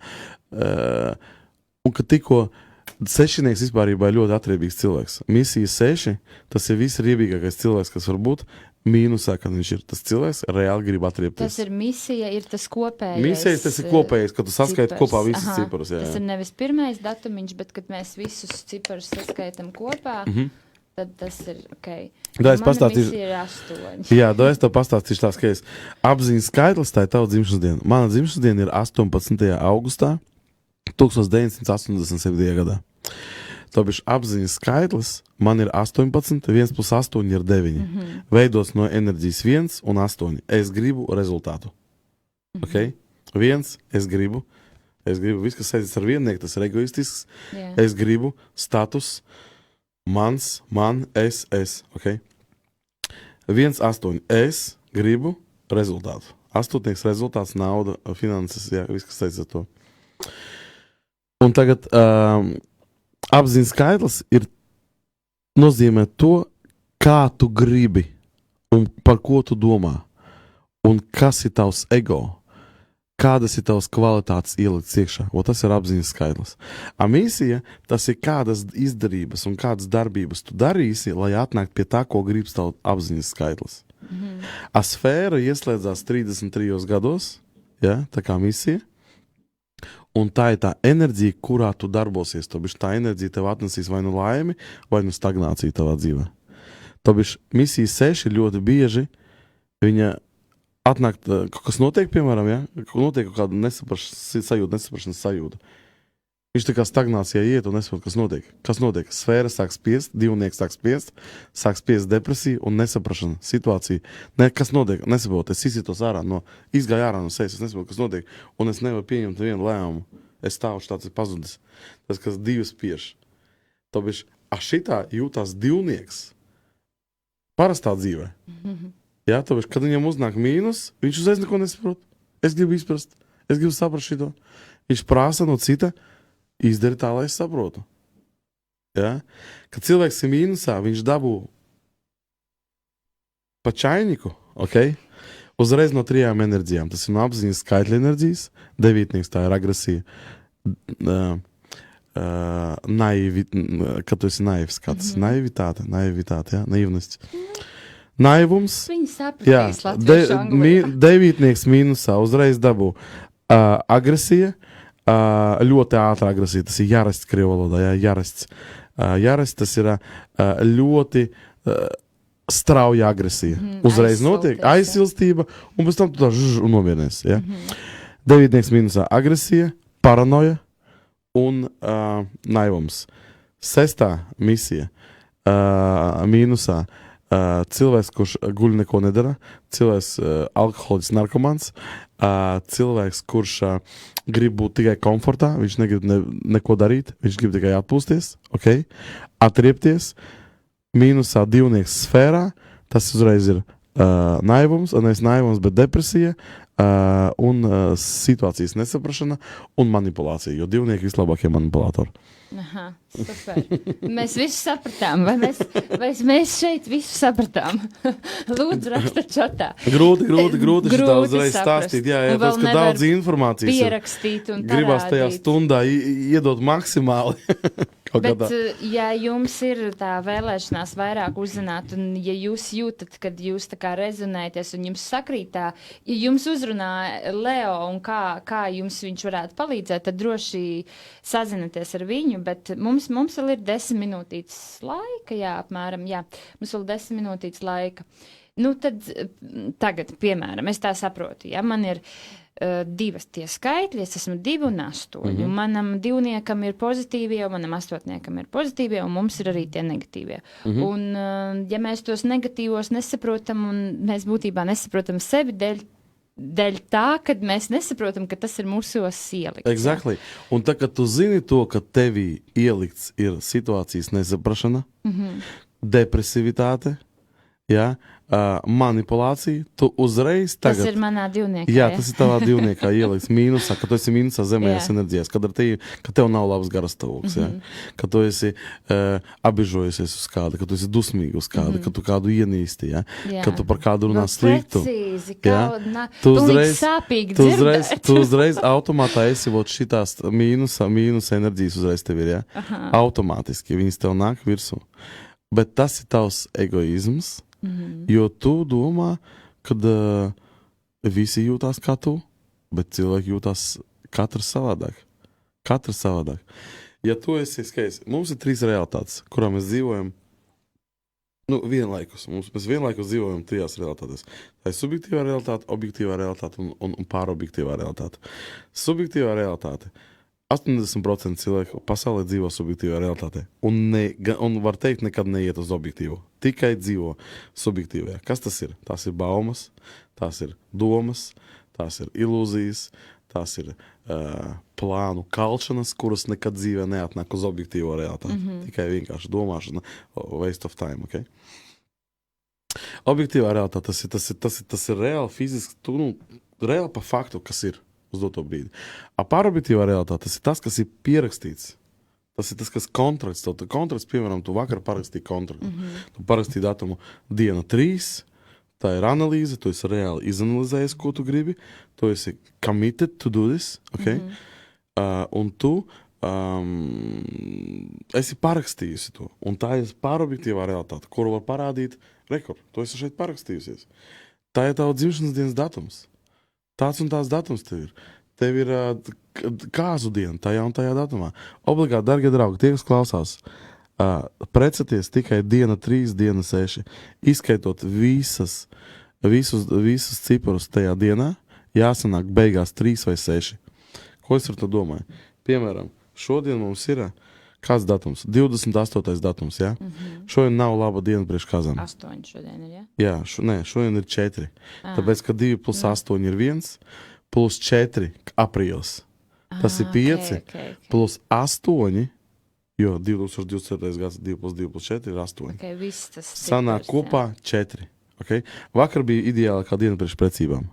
Un ka tikko Sešinieks vispārībā ir ļoti atriebīgs cilvēks. Misija 6, tas ir visriebīgākais cilvēks, kas var būt mīnusā, kad viņš ir. Tas cilvēks reāli grib atriebties. Tas ir misija, ir tas kopējais. Misija, tas ir kopējais, kad tu saskaiti cipars. kopā visus ciparus. Jā, Tas jā. ir nevis pirmais datumiņš, bet kad mēs visus ciparus saskaitam kopā, tad tas ir ok. Da, es Mana pastāstīšu- misija ir 8. Jā, es tev pastāstīšu tās, ka es apziņas skaitlis, tā ir tava dzimšanas diena. Mana dzimšanas diena ir 18. augustā 1987. gadā. Tāpēc apziņas skaitlis man ir 18, 1 plus 8 ir 9. Veidos no enerģijas 1 un 8. Es gribu rezultātu. Okay? 1, es gribu, viss, kas saistīts ar viennieku, tas ir egoistisks. Jā. Es gribu status, man, es, okay? 1, 8, es gribu rezultātu. 8. rezultāts, nauda, finanses, jā, viss, kas saistīts ar to. Un tagad apziņas skaitlis ir nozīmē to, kā tu gribi un par ko tu domā. Un kas ir tavs ego? Kādas ir tavas kvalitātes ieliktas iekšā? O, tas ir apziņas skaitlis. Misija, tas ir kādas izdarības un kādas darbības tu darīsi, lai atnāktu pie tā, ko gribas tavs apziņas skaitlis. Sfēra ieslēdzās 33 gados, ja, tā kā misija. Un tā ir tā enerģija, kurā tu darbosies. Tāpēc tā enerģija tev atnesīs vai nu laimi, vai nu stagnāciju tavā dzīvē. Tāpēc misija 6 ļoti bieži viņa atnāk, kaut kas notiek, piemēram, ja? Notiek kaut kāda nesaprašanas sajūta. Viņš tā kā stagnācijā iet un nesaprot, kas notiek. Kas notiek? Sfēra sāk spiest, divnieks sāk spiest depresiju un nesaprašana situācija. Kas notiek? Nesaprot, es izietos ārā izgāju ārā no sevis, es nesaprotu, kas notiek, un es nevaru pieņemt vienu lēmumu. Es stāvu tāds ir pazudis. Tas, kas divas spiež. Tāpēc šitā jūtās divnieks parastā dzīvē. Jā, tāpēc, kad viņam uznāk mīnus, viņš uzreiz neko nesaprot. Es gribu izprast, es gribu saprast šito. Viņš prasa no cita, izdari tā, lai es saprotu. Ja? Kad cilvēks ir mīnusā, viņš dabū pa čainiku, okay? Uzreiz no 3 enerģijām. Tas ir no apziņas skaitļa enerģijas, 9. tā ir agresija, kad tu esi naivs, kā tas naivitāte, ja? Naivnis. Naivums. Viņi sapratīs latviešu angļu. 9. mīnusā uzreiz dabū agresija, ļoti ātrā agresija, tas ir jarasts krievu valodā, jā, jarasts. Jarasts, tas ir ļoti strauja agresija. Uzreiz notiek aizsilstība, un pēc tam tu tā un novienies. Ja? 9. mīnusā agresija, paranoja un naivums. 6. misija mīnusā cilvēks, kurš guļ neko nedara, cilvēks alkoholiķis, narkomāns, cilvēks, kurš grib būt tikai komfortā, viņš negrib neko darīt, viņš grib tikai atpūsties, okay? Atriepties, mīnusā divnieks sfērā, tas uzreiz ir naivums, nevis naivums, bet depresija un situācijas nesaprašana un manipulācija, jo divnieki vislabākie manipulātori. Aha, super. Mēs visu sapratām, vai mēs šeit visu sapratām? Lūdzu, raksta čatā. Grūti šitā uzreiz stāstīt, jā, tas, ka daudz informācijas pierakstīt un gribās tajā parādīt. stundā iedot maksimāli. Bet, ja jums ir tā vēlēšanās vairāk uzzināt, un ja jūs jūtat, kad jūs tā kā rezonēties, un jums sakrīt tā, ja jums uzrunā Leo un kā jums viņš varētu palīdzēt, tad droši sazinieties ar viņu, bet mums vēl ir 10 minūtītes laika, jā, apmēram, jā, mums vēl 10 minūtītes laika. Nu, tad tagad, piemēram, es tā saprotu, ja man ir divas tie skaitļi, es esmu 2 un 8. Manam divniekam ir pozitīvie, un manam 8. ir pozitīvie, un mums ir arī tie negatīvie. Un, ja mēs tos negatīvos nesaprotam, un mēs būtībā nesaprotam sevi dēļ tā, kad mēs nesaprotam, ka tas ir mūsos ielikts. Exactly. Un tā, kad tu zini to, ka tevī ielikts ir situācijas nesaprašana, depresivitāte, Ja? Manipulācija, tu uzreiz Tas tagad... ir manā divniekā. Jā, tas ir tavā divniekā ielikts mīnusā, ka tu esi mīnusā zemējās Jā. enerģijas, ka tev nav labs garastāvoklis, ja? Ka tu esi apbežojusies uz kādu, ka tu esi dusmīgi uz kādu, ka tu kādu ienīsti, ja? Jā. Ka tu par kādu runā Vēl sliktu. precīzi, Ja? tu uzreiz sāpīgi dzirdēt. Tu uzreiz automātā esi vot šitās mīnusa enerģijas uzreiz tev ir, ja? Automātiski, viņas tev nāk virsū. Bet tas ir tavs egoisms, jo tu domā, kad visi jūtās kā tu, bet cilvēki jūtās katrs savādāk. Katrs savādāk. Ja tu esi skaidrs, mums ir 3 realitātes, kurā mēs dzīvojam, vienlaikus. Mēs vienlaikus dzīvojam 3 realitātēs. Tā ir subjektīvā realitāte, objektīvā realitāte un pārobjektīvā realitāte. Subjektīvā realitāte. 80% cilvēku pasaulē dzīvo subjektīvā realitātē. Un var teikt, nekad neiet uz objektīvu. Tikai dzīvo subjektīvajā. Kas tas ir? Tās ir baumas, tās ir domas, tās ir ilūzijas, tās ir plānu kalšanas, kuras nekad dzīvē neatnāk uz objektīvo realitāti. Tikai vienkārši domāšana, waste of time, ok? Objektīvā realitāte, tas ir reāli fiziski, reāli pa faktu, kas ir uz doto brīdi. Pārobjektīvā realitāte, tas ir tas, kas ir pierakstīts. Tas ir tas, kas kontrakts. Kontrakts, piemēram, tu vakar parakstīji kontraktu. Tu parakstīji datumu diena 3, tā ir analīze, tu esi reāli izanalizējis, ko tu gribi, tu esi committed to do this, ok? Un tu esi parakstījusi to. Un tā ir pārobjektīvā realitāte, kuru var parādīt rekord. Tu esi šeit parakstījusies. Tā ir tava dzimšanas dienas datums. Tāds un tās datums tev ir. Tev ir kāzu diena tajā un tajā datumā. Obligāti, dargie draugi, tie, kas klausās, preceties tikai diena 3, diena 6. Izskaitot visus ciparus tajā dienā, jāsanāk beigās 3 vai 6. Ko es ar to domāju? Piemēram, šodien mums ir kāds datums? 28. datums, jā? Šodien nav laba diena priekš kazām. 8 šodien ir, jā? Jā, šodien ir 4. Tāpēc, ka 2 plus 8 ir 1, plus 4 aprīlis. Tas ir 5, okay. plus 8, jo 2024. gads 2 plus 2 plus 4 ir 8. Okay, viss tas Sanāk cipars, kopā 4. Okay? Vakar bija ideālākā diena priekš precībām.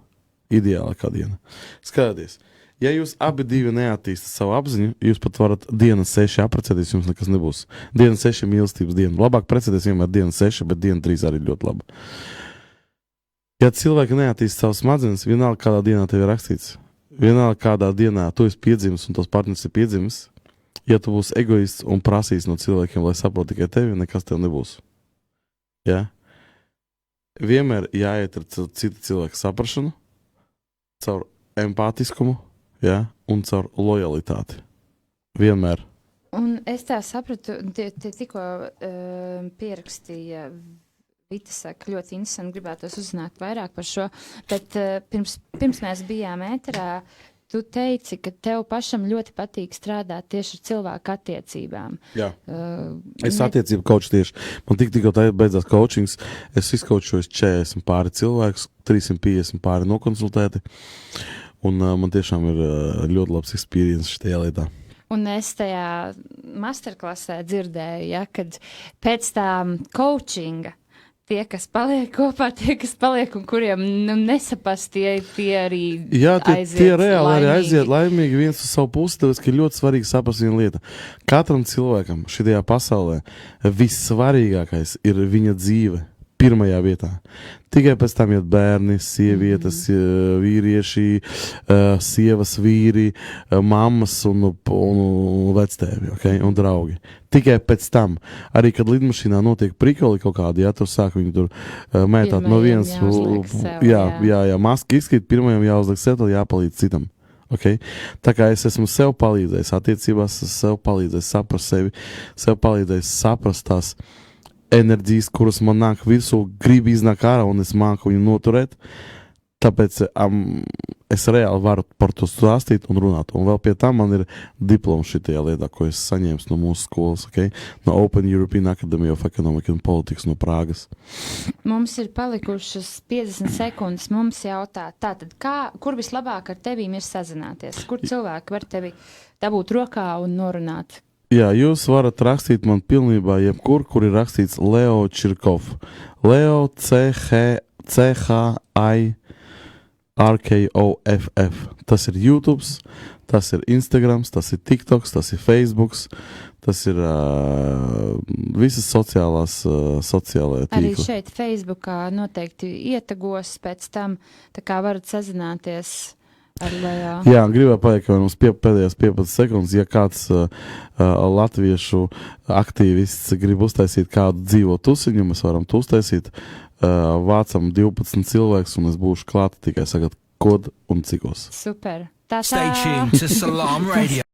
Ideālākā diena. Skatāties. Ja jūs abi divi neattīstat savu apziņu, jūs pat varat dienu 6 apprecēties, jums nekas nebūs. Diena 6 ir mīlestības diena. Labāk precēties vienmēr dienu 6, bet diena 3 arī ļoti laba. Ja cilvēki neattīst savas smadzenes, vienalga kādā dienā tev ir rakstīts, vienalga kādā dienā tu esi piedzimis un tos partneris ir piedzimis, ja tu būsi egoists un prasīs no cilvēkiem, lai saprot tikai tevi, nekas tev nebūs. Ja? Vienmēr jāiet ar citu cilvēku saprašanu, caur empātiskumu, ja? Un caur lojalitāti. Vienmēr. Un es tā sapratu, tie tikko pierakstīja Vita saka, ļoti interesanti, gribētos uzzināt vairāk par šo, bet pirms mēs bijām ēterā, tu teici, ka tev pašam ļoti patīk strādāt tieši ar cilvēku attiecībām. Jā. Es attiecību kauču tieši. Man tikko tā beidzās kaučings, es izkaučoju 40 pāri cilvēkus, 350 pāri nokonsultēti, un man tiešām ir ļoti labs experience šajā lietā. Un es tajā masterklasē dzirdēju, ja, kad pēc tā coachinga tie, kas paliek kopā, tie, kas paliek un kuriem nesapast, tie arī aiziet. Tie reāli arī aiziet laimīgi viens uz savu pusi, tāpēc, ka ir ļoti svarīgi saprast vienu lietu. Katram cilvēkam šajā pasaulē vissvarīgākais ir viņa dzīve pirmajā vietā. Tikai pēc tam iet bērni, sievietes, vīrieši, sievas vīri, mammas un vectēvi, okay? Un draugi. Tikai pēc tam, arī kad lidmašīnā notiek prikoli kaut kādi, ja tur sāk viņi tur mētāt no vienas, maski izskīt, pirmajam jāuzliek sev, tad jāpalīdz citam. Okay? Tā kā es esmu sev palīdzējis attiecībās, sev palīdzējis saprast sevi, sev palīdzējis saprast tās enerģijas, kuras man nāk virsū, grib iznāk ārā un es māku viņu noturēt. Tāpēc es reāli varu par to stāstīt un runāt. Un vēl pie tam man ir diploms šitajā lietā, ko es saņēmu no mūsu skolas, okay? No Open European Academy of Economic and Politics no Prāgas. Mums ir palikušas 50 sekundes. Mums jautā, tātad, kur vislabāk ar tevīm ir sazināties? Kur cilvēki var tevi dabūt rokā un norunāt? Jā, jūs varat rakstīt man pilnībā jebkur, kur ir rakstīts Leo Čirkov. Leo CHIRKOFF. Tas ir YouTube, tas ir Instagram, tas ir TikTok, tas ir Facebook, tas ir visas sociālajā tīklā. Arī šeit Facebookā noteikti ietagos pēc tam, tā kā varat sazināties ar Leo. Jā, gribēju pateikt, ka mums pēdējās 15 sekundes, ja kāds latviešu aktīvists grib uztaisīt kādu dzīvo tusiņu, mēs varam to uztaisīt. Vācam 12 cilvēkus, un es būšu klāt tikai sagat, kod un cikos. Super. Stay tuned to Salam Radio.